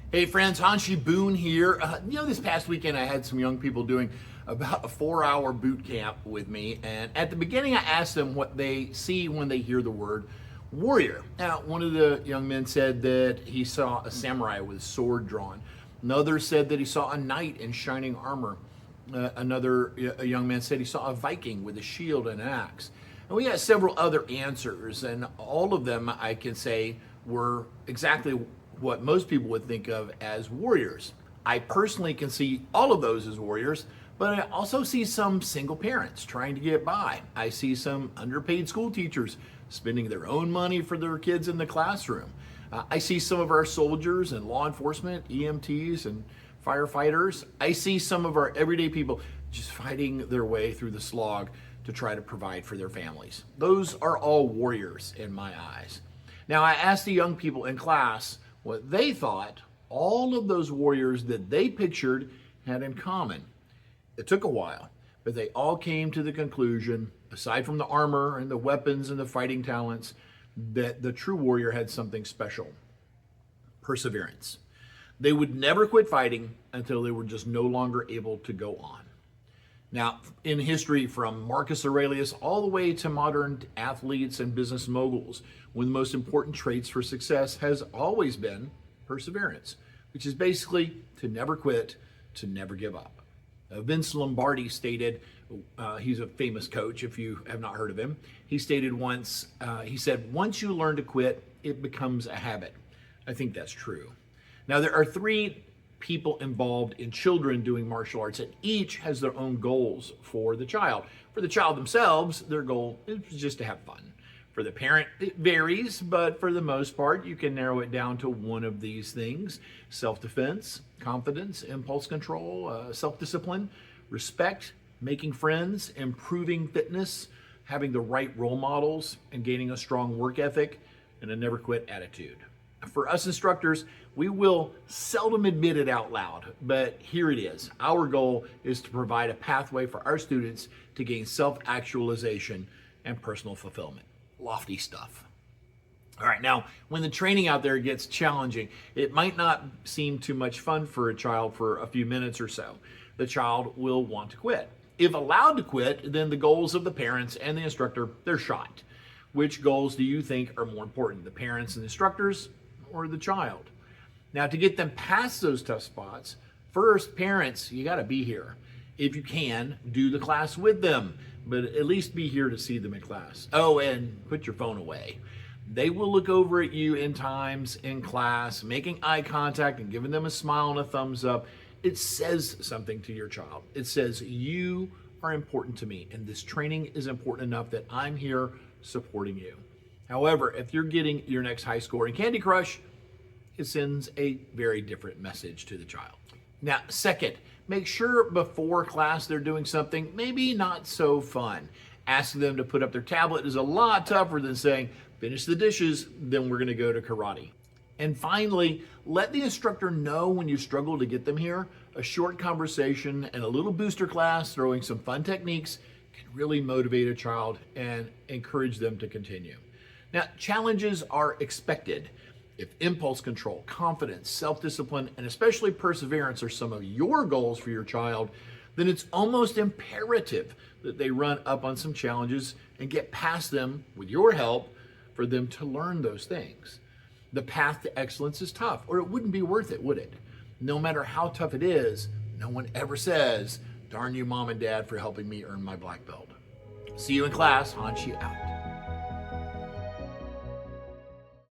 Hey friends, Hanshi Boon here. This past weekend I had some young people doing about a 4-hour boot camp with me, and at the beginning I asked them what they see when they hear the word warrior. Now, one of the young men said that he saw a samurai with a sword drawn. Another said that he saw a knight in shining armor. A young man said he saw a Viking with a shield and an axe. And we got several other answers, and all of them I can say were exactly what most people would think of as warriors. I personally can see all of those as warriors, but I also see some single parents trying to get by. I see some underpaid school teachers spending their own money for their kids in the classroom. I see some of our soldiers and law enforcement, EMTs and firefighters. I see some of our everyday people just fighting their way through the slog to try to provide for their families. Those are all warriors in my eyes. Now, I asked the young people in class what they thought all of those warriors that they pictured had in common. It took a while, but they all came to the conclusion, aside from the armor and the weapons and the fighting talents, that the true warrior had something special: perseverance. They would never quit fighting until they were just no longer able to go on. Now, in history, from Marcus Aurelius all the way to modern athletes and business moguls, one of the most important traits for success has always been perseverance, which is basically to never quit, to never give up. Vince Lombardi stated, he's a famous coach if you have not heard of him, he stated once, he said, "Once you learn to quit, it becomes a habit." I think that's true. Now, there are three people involved in children doing martial arts, and each has their own goals for the child. For the child themselves, their goal is just to have fun. For the parent, it varies, but for the most part, you can narrow it down to one of these things: self-defense, confidence, impulse control, self-discipline, respect, making friends, improving fitness, having the right role models, and gaining a strong work ethic and a never quit attitude. For us instructors, we will seldom admit it out loud, but here it is. Our goal is to provide a pathway for our students to gain self-actualization and personal fulfillment. Lofty stuff. All right, now, when the training out there gets challenging, it might not seem too much fun for a child for a few minutes or so. The child will want to quit. If allowed to quit, then the goals of the parents and the instructor, they're shot. Which goals do you think are more important, the parents and the instructors or the child? Now, to get them past those tough spots, first, parents, you got to be here. If you can, do the class with them, but at least be here to see them in class. Oh, and put your phone away. They will look over at you in times in class, making eye contact and giving them a smile and a thumbs up. It says something to your child. It says, you are important to me, and this training is important enough that I'm here supporting you. However, if you're getting your next high score in Candy Crush, it sends a very different message to the child. Now, second, make sure before class they're doing something maybe not so fun. Asking them to put up their tablet is a lot tougher than saying, finish the dishes, then we're going to go to karate. And finally, let the instructor know when you struggle to get them here. A short conversation and a little booster class throwing some fun techniques can really motivate a child and encourage them to continue. Now, challenges are expected. If impulse control, confidence, self-discipline, and especially perseverance are some of your goals for your child, then it's almost imperative that they run up on some challenges and get past them with your help for them to learn those things. The path to excellence is tough, or it wouldn't be worth it, would it? No matter how tough it is, no one ever says, "Darn you, mom and dad, for helping me earn my black belt." See you in class. Hanshi out.